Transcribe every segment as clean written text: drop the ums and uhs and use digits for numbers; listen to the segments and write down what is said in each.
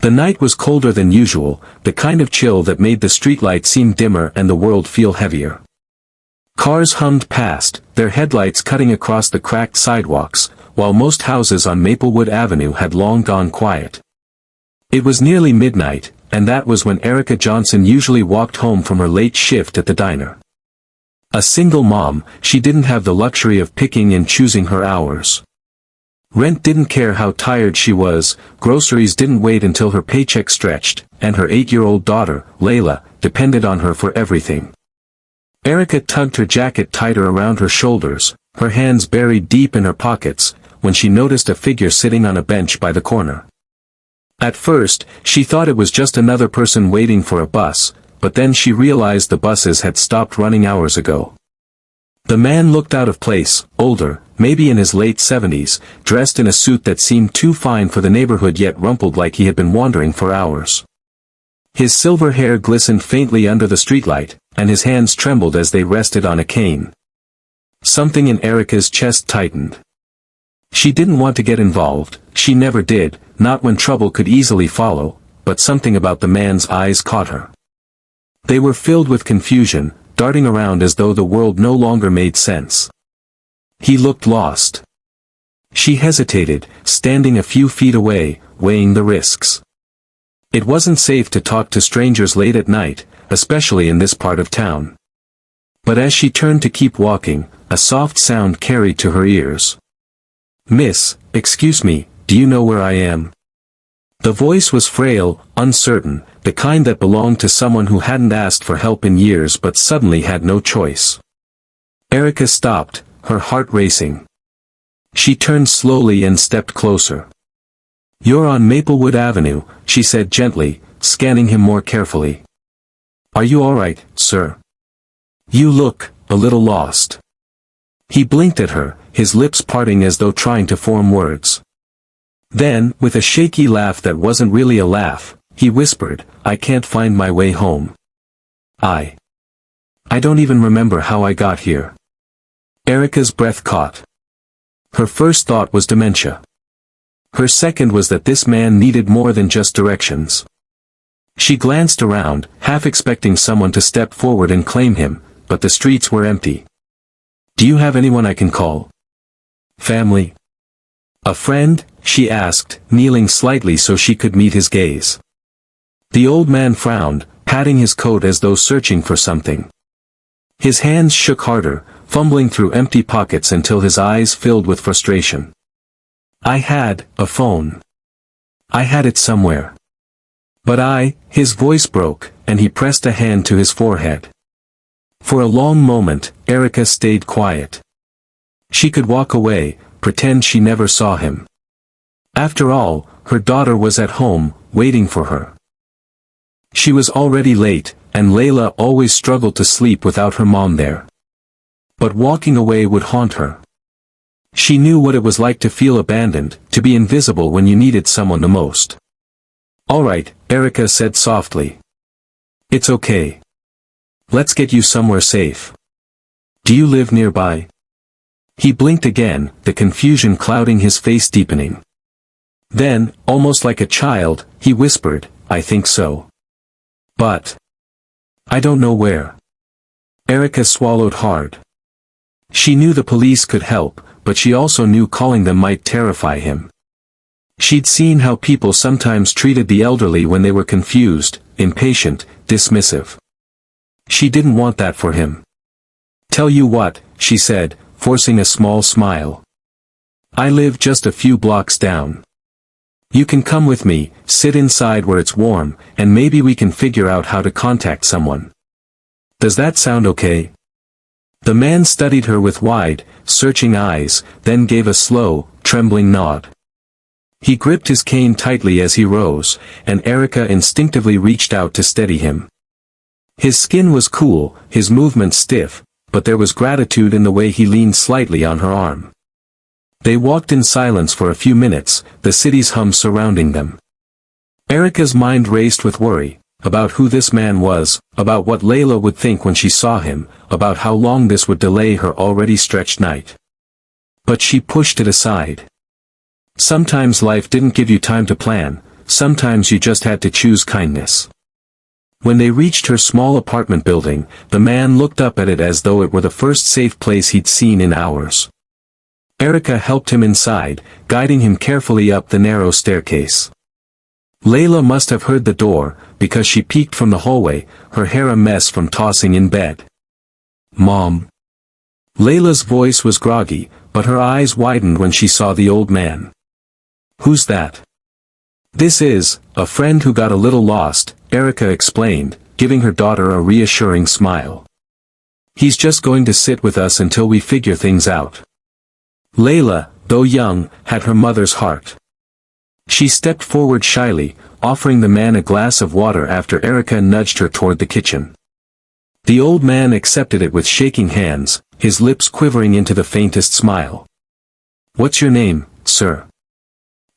The night was colder than usual, the kind of chill that made the streetlight seem dimmer and the world feel heavier. Cars hummed past, their headlights cutting across the cracked sidewalks, while most houses on Maplewood Avenue had long gone quiet. It was nearly midnight, and that was when Erica Johnson usually walked home from her late shift at the diner. A single mom, she didn't have the luxury of picking and choosing her hours. Rent didn't care how tired she was, groceries didn't wait until her paycheck stretched, and her 8-year-old daughter, Layla, depended on her for everything. Erica tugged her jacket tighter around her shoulders, her hands buried deep in her pockets, when she noticed a figure sitting on a bench by the corner. At first, she thought it was just another person waiting for a bus, but then she realized the buses had stopped running hours ago. The man looked out of place, older, maybe in his late 70s, dressed in a suit that seemed too fine for the neighborhood yet rumpled like he had been wandering for hours. His silver hair glistened faintly under the streetlight, and his hands trembled as they rested on a cane. Something in Erica's chest tightened. She didn't want to get involved, she never did, not when trouble could easily follow, but something about the man's eyes caught her. They were filled with confusion, darting around as though the world no longer made sense. He looked lost. She hesitated, standing a few feet away, weighing the risks. It wasn't safe to talk to strangers late at night, especially in this part of town. But as she turned to keep walking, a soft sound carried to her ears. "Miss, excuse me, do you know where I am?" The voice was frail, uncertain, the kind that belonged to someone who hadn't asked for help in years but suddenly had no choice. Erica stopped, her heart racing. She turned slowly and stepped closer. "You're on Maplewood Avenue," she said gently, scanning him more carefully. "Are you all right, sir? You look a little lost." He blinked at her, his lips parting as though trying to form words. Then, with a shaky laugh that wasn't really a laugh, he whispered, "I can't find my way home. I don't even remember how I got here." Erica's breath caught. Her first thought was dementia. Her second was that this man needed more than just directions. She glanced around, half expecting someone to step forward and claim him, but the streets were empty. "Do you have anyone I can call? Family? A friend?" she asked, kneeling slightly so she could meet his gaze. The old man frowned, patting his coat as though searching for something. His hands shook harder, fumbling through empty pockets until his eyes filled with frustration. "I had a phone. I had it somewhere. But his voice broke, and he pressed a hand to his forehead. For a long moment, Erica stayed quiet. She could walk away, pretend she never saw him. After all, her daughter was at home, waiting for her. She was already late, and Layla always struggled to sleep without her mom there. But walking away would haunt her. She knew what it was like to feel abandoned, to be invisible when you needed someone the most. "All right," Erica said softly. "It's okay. Let's get you somewhere safe. Do you live nearby?" He blinked again, the confusion clouding his face deepening. Then, almost like a child, he whispered, "I think so. But I don't know where." Erica swallowed hard. She knew the police could help, but she also knew calling them might terrify him. She'd seen how people sometimes treated the elderly when they were confused, impatient, dismissive. She didn't want that for him. "Tell you what," she said, forcing a small smile. "I live just a few blocks down. You can come with me, sit inside where it's warm, and maybe we can figure out how to contact someone. Does that sound okay?" The man studied her with wide, searching eyes, then gave a slow, trembling nod. He gripped his cane tightly as he rose, and Erica instinctively reached out to steady him. His skin was cool, his movements stiff, but there was gratitude in the way he leaned slightly on her arm. They walked in silence for a few minutes, the city's hum surrounding them. Erica's mind raced with worry, about who this man was, about what Layla would think when she saw him, about how long this would delay her already stretched night. But she pushed it aside. Sometimes life didn't give you time to plan, sometimes you just had to choose kindness. When they reached her small apartment building, the man looked up at it as though it were the first safe place he'd seen in hours. Erica helped him inside, guiding him carefully up the narrow staircase. Layla must have heard the door, because she peeked from the hallway, her hair a mess from tossing in bed. "Mom." Layla's voice was groggy, but her eyes widened when she saw the old man. "Who's that?" "This is a friend who got a little lost," Erica explained, giving her daughter a reassuring smile. "He's just going to sit with us until we figure things out." Layla, though young, had her mother's heart. She stepped forward shyly, offering the man a glass of water after Erica nudged her toward the kitchen. The old man accepted it with shaking hands, his lips quivering into the faintest smile. "What's your name, sir?"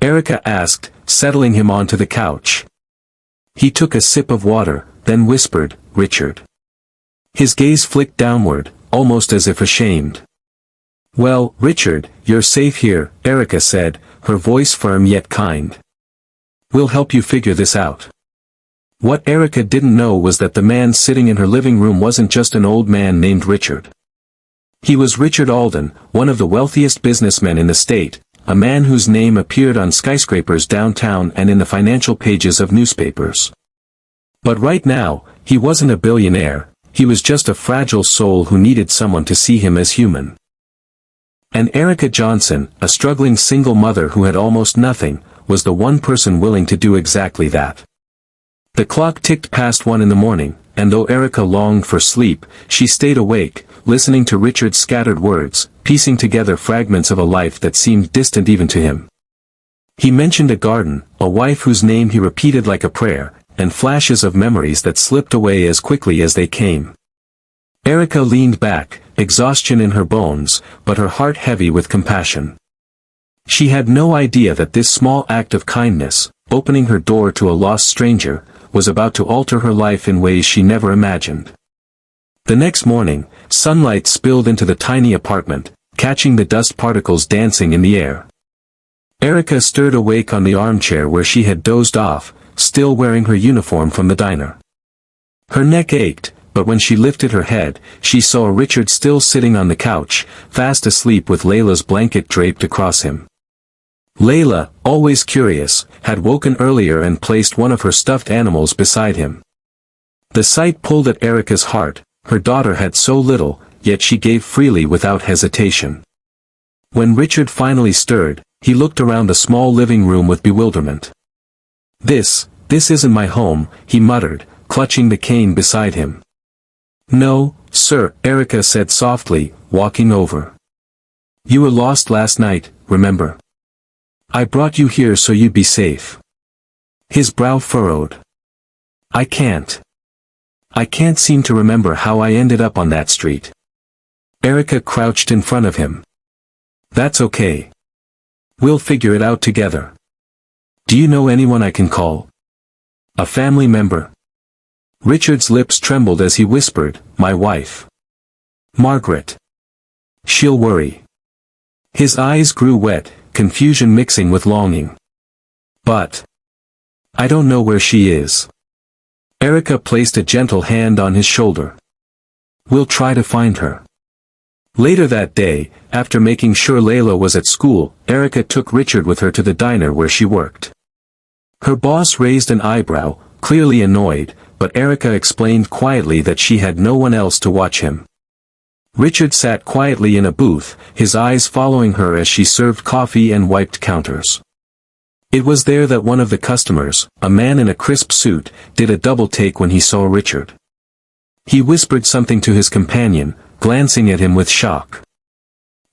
Erica asked, settling him onto the couch. He took a sip of water, then whispered, "Richard." His gaze flicked downward, almost as if ashamed. "Well, Richard, you're safe here," Erica said, her voice firm yet kind. "We'll help you figure this out." What Erica didn't know was that the man sitting in her living room wasn't just an old man named Richard. He was Richard Alden, one of the wealthiest businessmen in the state, a man whose name appeared on skyscrapers downtown and in the financial pages of newspapers. But right now, he wasn't a billionaire, he was just a fragile soul who needed someone to see him as human. And Erica Johnson, a struggling single mother who had almost nothing, was the one person willing to do exactly that. The clock ticked past 1 in the morning, and though Erica longed for sleep, she stayed awake, listening to Richard's scattered words, piecing together fragments of a life that seemed distant even to him. He mentioned a garden, a wife whose name he repeated like a prayer, and flashes of memories that slipped away as quickly as they came. Erica leaned back, exhaustion in her bones, but her heart heavy with compassion. She had no idea that this small act of kindness, opening her door to a lost stranger, was about to alter her life in ways she never imagined. The next morning, sunlight spilled into the tiny apartment, catching the dust particles dancing in the air. Erica stirred awake on the armchair where she had dozed off, still wearing her uniform from the diner. Her neck ached, but when she lifted her head, she saw Richard still sitting on the couch, fast asleep with Layla's blanket draped across him. Layla, always curious, had woken earlier and placed one of her stuffed animals beside him. The sight pulled at Erica's heart, her daughter had so little, yet she gave freely without hesitation. When Richard finally stirred, he looked around the small living room with bewilderment. This isn't my home," he muttered, clutching the cane beside him. "No, sir," Erica said softly, walking over. "You were lost last night, remember? I brought you here so you'd be safe." His brow furrowed. I can't seem to remember how I ended up on that street." Erica crouched in front of him. "That's okay. We'll figure it out together. Do you know anyone I can call? A family member?" Richard's lips trembled as he whispered, "My wife. Margaret. She'll worry." His eyes grew wet, confusion mixing with longing. "But I don't know where she is." Erica placed a gentle hand on his shoulder. "We'll try to find her." Later that day, after making sure Layla was at school, Erica took Richard with her to the diner where she worked. Her boss raised an eyebrow, clearly annoyed, but Erica explained quietly that she had no one else to watch him. Richard sat quietly in a booth, his eyes following her as she served coffee and wiped counters. It was there that one of the customers, a man in a crisp suit, did a double take when he saw Richard. He whispered something to his companion, glancing at him with shock.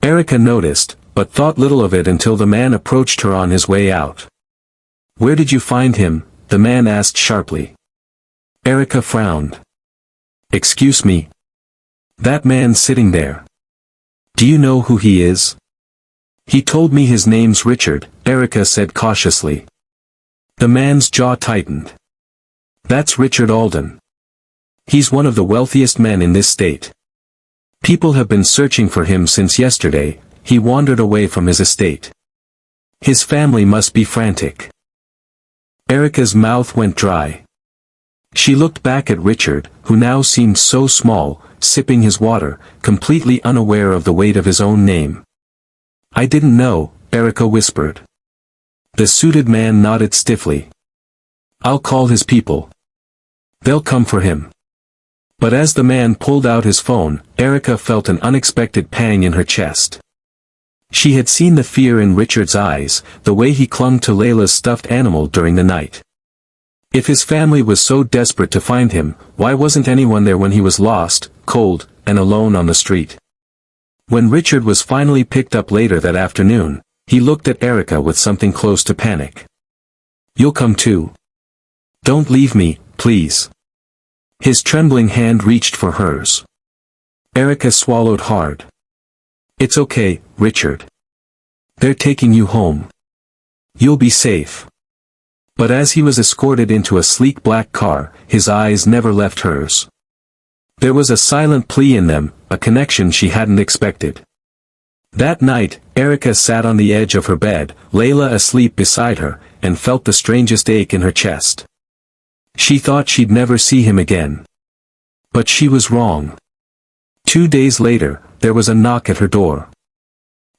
Erica noticed, but thought little of it until the man approached her on his way out. "Where did you find him?" the man asked sharply. Erica frowned. "Excuse me? That man sitting there. Do you know who he is?" "He told me his name's Richard," Erica said cautiously. The man's jaw tightened. "That's Richard Alden. He's one of the wealthiest men in this state. People have been searching for him since yesterday. He wandered away from his estate. His family must be frantic." Erica's mouth went dry. She looked back at Richard, who now seemed so small, sipping his water, completely unaware of the weight of his own name. "I didn't know," Erica whispered. The suited man nodded stiffly. "I'll call his people. They'll come for him." But as the man pulled out his phone, Erica felt an unexpected pang in her chest. She had seen the fear in Richard's eyes, the way he clung to Layla's stuffed animal during the night. If his family was so desperate to find him, why wasn't anyone there when he was lost, cold, and alone on the street? When Richard was finally picked up later that afternoon, he looked at Erica with something close to panic. "You'll come too. Don't leave me, please." His trembling hand reached for hers. Erica swallowed hard. "It's okay, Richard. They're taking you home. You'll be safe." But as he was escorted into a sleek black car, his eyes never left hers. There was a silent plea in them, a connection she hadn't expected. That night, Erica sat on the edge of her bed, Layla asleep beside her, and felt the strangest ache in her chest. She thought she'd never see him again. But she was wrong. 2 days later, there was a knock at her door.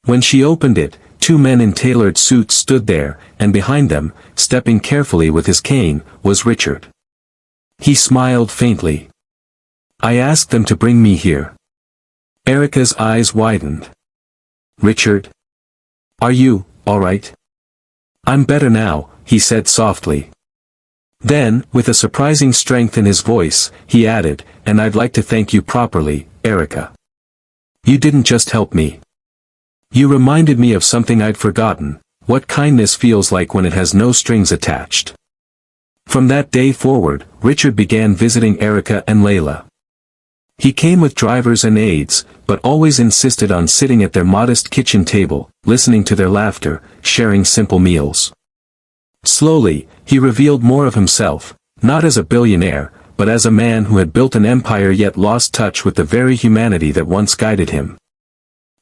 When she opened it, 2 men in tailored suits stood there, and behind them, stepping carefully with his cane, was Richard. He smiled faintly. "I asked them to bring me here." Erica's eyes widened. "Richard? Are you, all right?" "I'm better now," he said softly. Then, with a surprising strength in his voice, he added, "And I'd like to thank you properly, Erica. You didn't just help me. You reminded me of something I'd forgotten, what kindness feels like when it has no strings attached." From that day forward, Richard began visiting Erica and Layla. He came with drivers and aides, but always insisted on sitting at their modest kitchen table, listening to their laughter, sharing simple meals. Slowly, he revealed more of himself, not as a billionaire, but as a man who had built an empire yet lost touch with the very humanity that once guided him.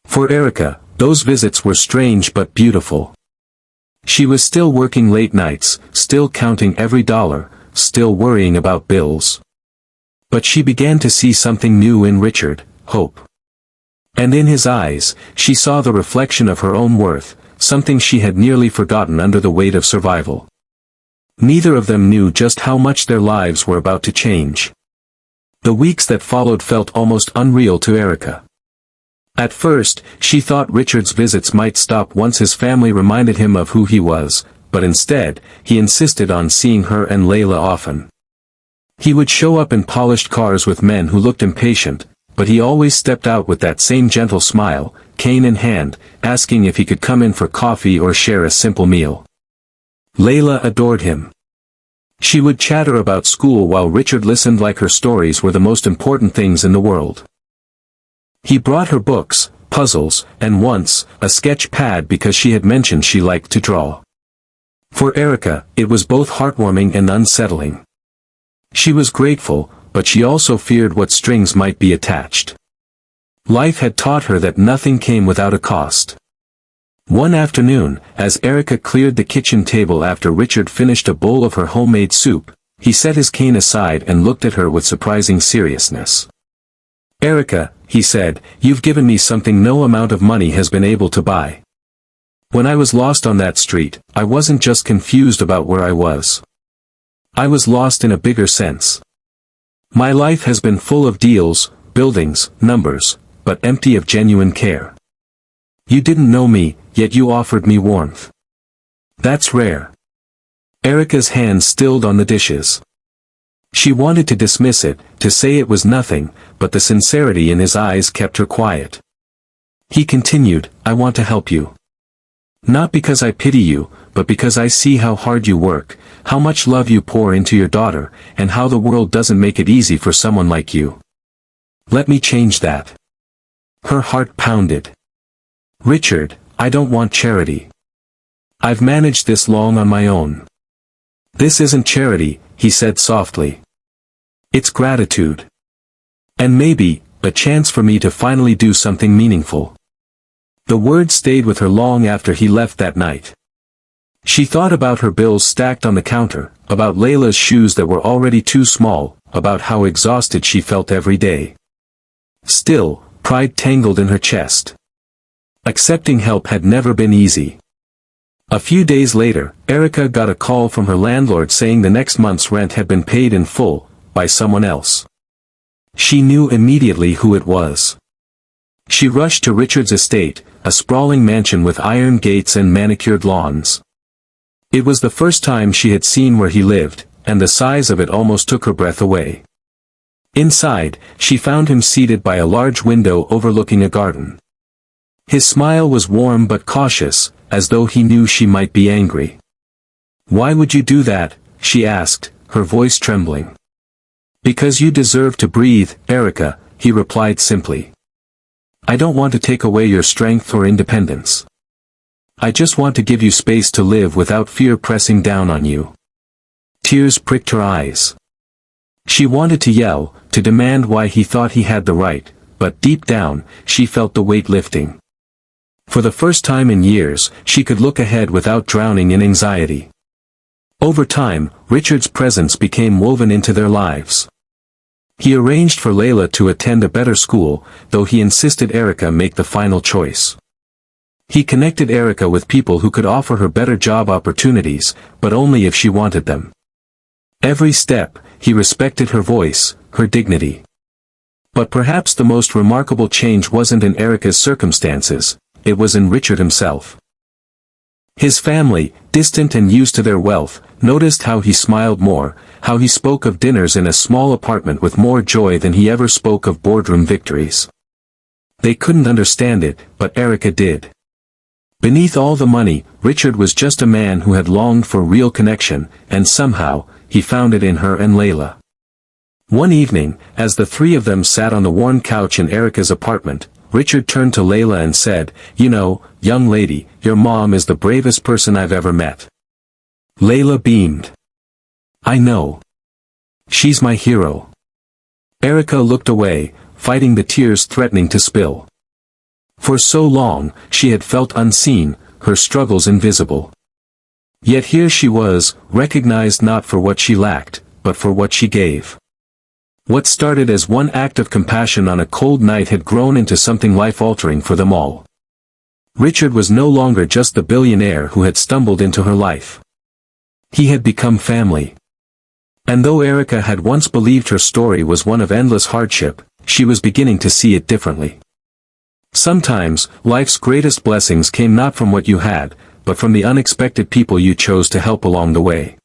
For Erica, those visits were strange but beautiful. She was still working late nights, still counting every dollar, still worrying about bills. But she began to see something new in Richard, hope. And in his eyes, she saw the reflection of her own worth, something she had nearly forgotten under the weight of survival. Neither of them knew just how much their lives were about to change. The weeks that followed felt almost unreal to Erica. At first, she thought Richard's visits might stop once his family reminded him of who he was, but instead, he insisted on seeing her and Layla often. He would show up in polished cars with men who looked impatient, but he always stepped out with that same gentle smile, cane in hand, asking if he could come in for coffee or share a simple meal. Layla adored him. She would chatter about school while Richard listened like her stories were the most important things in the world. He brought her books, puzzles, and once, a sketch pad because she had mentioned she liked to draw. For Erica, it was both heartwarming and unsettling. She was grateful, but she also feared what strings might be attached. Life had taught her that nothing came without a cost. One afternoon, as Erica cleared the kitchen table after Richard finished a bowl of her homemade soup, he set his cane aside and looked at her with surprising seriousness. "Erica," he said, "you've given me something no amount of money has been able to buy. When I was lost on that street, I wasn't just confused about where I was. I was lost in a bigger sense. My life has been full of deals, buildings, numbers, but empty of genuine care. You didn't know me, yet you offered me warmth. That's rare." Erica's hand stilled on the dishes. She wanted to dismiss it, to say it was nothing, but the sincerity in his eyes kept her quiet. He continued, "I want to help you. Not because I pity you, but because I see how hard you work, how much love you pour into your daughter, and how the world doesn't make it easy for someone like you. Let me change that." Her heart pounded. "Richard, I don't want charity. I've managed this long on my own." "This isn't charity," he said softly. "It's gratitude. And maybe, a chance for me to finally do something meaningful." The words stayed with her long after he left that night. She thought about her bills stacked on the counter, about Layla's shoes that were already too small, about how exhausted she felt every day. Still, pride tangled in her chest. Accepting help had never been easy. A few days later, Erica got a call from her landlord saying the next month's rent had been paid in full, by someone else. She knew immediately who it was. She rushed to Richard's estate, a sprawling mansion with iron gates and manicured lawns. It was the first time she had seen where he lived, and the size of it almost took her breath away. Inside, she found him seated by a large window overlooking a garden. His smile was warm but cautious, as though he knew she might be angry. "Why would you do that?" she asked, her voice trembling. "Because you deserve to breathe, Erica," he replied simply. "I don't want to take away your strength or independence. I just want to give you space to live without fear pressing down on you." Tears pricked her eyes. She wanted to yell, to demand why he thought he had the right, but deep down, she felt the weight lifting. For the first time in years, she could look ahead without drowning in anxiety. Over time, Richard's presence became woven into their lives. He arranged for Layla to attend a better school, though he insisted Erica make the final choice. He connected Erica with people who could offer her better job opportunities, but only if she wanted them. Every step, he respected her voice, her dignity. But perhaps the most remarkable change wasn't in Erica's circumstances, it was in Richard himself. His family, distant and used to their wealth, noticed how he smiled more, how he spoke of dinners in a small apartment with more joy than he ever spoke of boardroom victories. They couldn't understand it, but Erica did. Beneath all the money, Richard was just a man who had longed for real connection, and somehow, he found it in her and Layla. One evening, as the three of them sat on the worn couch in Erica's apartment, Richard turned to Layla and said, "You know, young lady, your mom is the bravest person I've ever met." Layla beamed. "I know. She's my hero." Erica looked away, fighting the tears threatening to spill. For so long, she had felt unseen, her struggles invisible. Yet here she was, recognized not for what she lacked, but for what she gave. What started as one act of compassion on a cold night had grown into something life-altering for them all. Richard was no longer just the billionaire who had stumbled into her life. He had become family. And though Erica had once believed her story was one of endless hardship, she was beginning to see it differently. Sometimes, life's greatest blessings came not from what you had, but from the unexpected people you chose to help along the way.